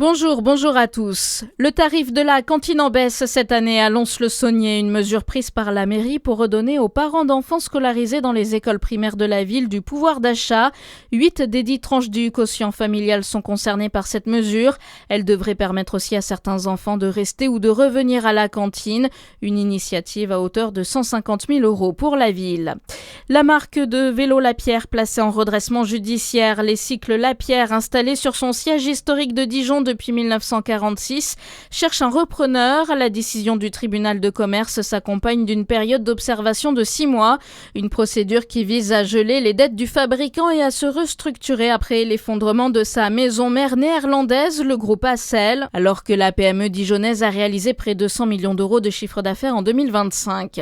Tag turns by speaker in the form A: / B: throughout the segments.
A: Bonjour à tous. Le tarif de la cantine en baisse cette année à Lons-le-Saunier, une mesure prise par la mairie pour redonner aux parents d'enfants scolarisés dans les écoles primaires de la ville du pouvoir d'achat. 8 des 10 tranches du quotient familial sont concernées par cette mesure. Elle devrait permettre aussi à certains enfants de rester ou de revenir à la cantine. Une initiative à hauteur de 150 000 € pour la ville. La marque de vélo Lapierre placée en redressement judiciaire. Les cycles Lapierre installés sur son siège historique de Dijon depuis 1946, cherche un repreneur. La décision du tribunal de commerce s'accompagne d'une période d'observation de 6 mois. Une procédure qui vise à geler les dettes du fabricant et à se restructurer après l'effondrement de sa maison mère néerlandaise, le groupe Accel, alors que la PME dijonnaise a réalisé près de 100 millions d'euros de chiffre d'affaires en 2025.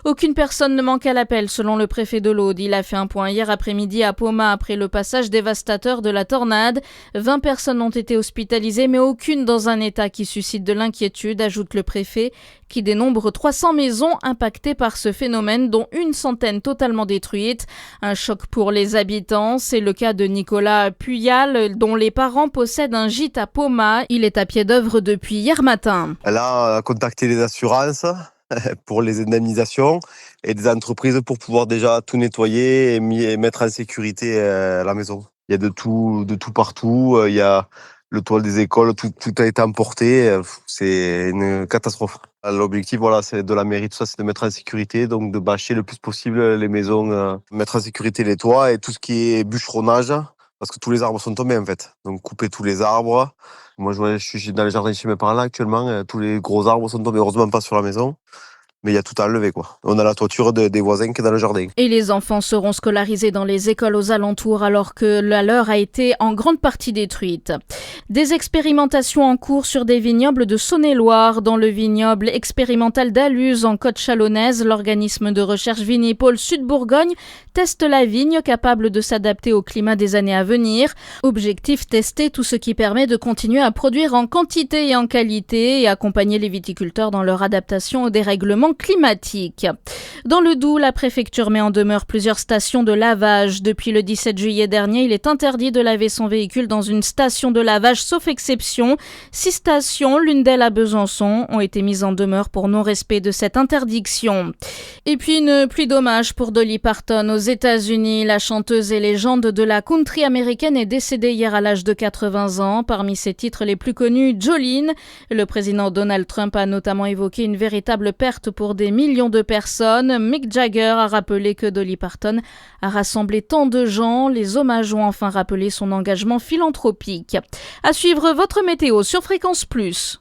A: Aucune personne ne manque à l'appel selon le préfet de l'Aude. Il a fait un point hier après-midi à Poma après le passage dévastateur de la tornade. 20 personnes ont été hospitalisées, mais aucune dans un état qui suscite de l'inquiétude, ajoute le préfet, qui dénombre 300 maisons impactées par ce phénomène, dont une centaine totalement détruites. Un choc pour les habitants. C'est le cas de Nicolas Puyal, dont les parents possèdent un gîte à Poma. Il est à pied d'œuvre depuis hier matin.
B: Elle a contacté les assurances pour les indemnisations et des entreprises pour pouvoir déjà tout nettoyer et mettre en sécurité la maison. Il y a de tout partout. Il y a le toit des écoles, tout a été emporté. C'est une catastrophe. L'objectif, c'est de la mairie, tout ça, c'est de mettre en sécurité, donc de bâcher le plus possible les maisons, mettre en sécurité les toits et tout ce qui est bûcheronnage, parce que tous les arbres sont tombés en fait. Donc couper tous les arbres. Moi, je suis dans les jardins chez mes parents là actuellement. Tous les gros arbres sont tombés, heureusement pas sur la maison. Mais il y a tout à enlever, quoi. On a la toiture des voisins qui est dans le jardin.
A: Et les enfants seront scolarisés dans les écoles aux alentours alors que la leur a été en grande partie détruite. Des expérimentations en cours sur des vignobles de Saône-et-Loire. Dans le vignoble expérimental d'Aluz en Côte-Chalonnaise, l'organisme de recherche Vinipôle Sud-Bourgogne teste la vigne capable de s'adapter au climat des années à venir. Objectif, tester tout ce qui permet de continuer à produire en quantité et en qualité et accompagner les viticulteurs dans leur adaptation au dérèglement climatique. Dans le Doubs, la préfecture met en demeure plusieurs stations de lavage. Depuis le 17 juillet dernier, il est interdit de laver son véhicule dans une station de lavage, sauf exception. 6 stations, l'une d'elles à Besançon, ont été mises en demeure pour non-respect de cette interdiction. Et puis une pluie d'hommage pour Dolly Parton aux États-Unis. La chanteuse et légende de la country américaine est décédée hier à l'âge de 80 ans. Parmi ses titres les plus connus, Jolene. Le président Donald Trump a notamment évoqué une véritable perte pour des millions de personnes. Mick Jagger a rappelé que Dolly Parton a rassemblé tant de gens. Les hommages ont enfin rappelé son engagement philanthropique. À suivre votre météo sur Fréquence Plus.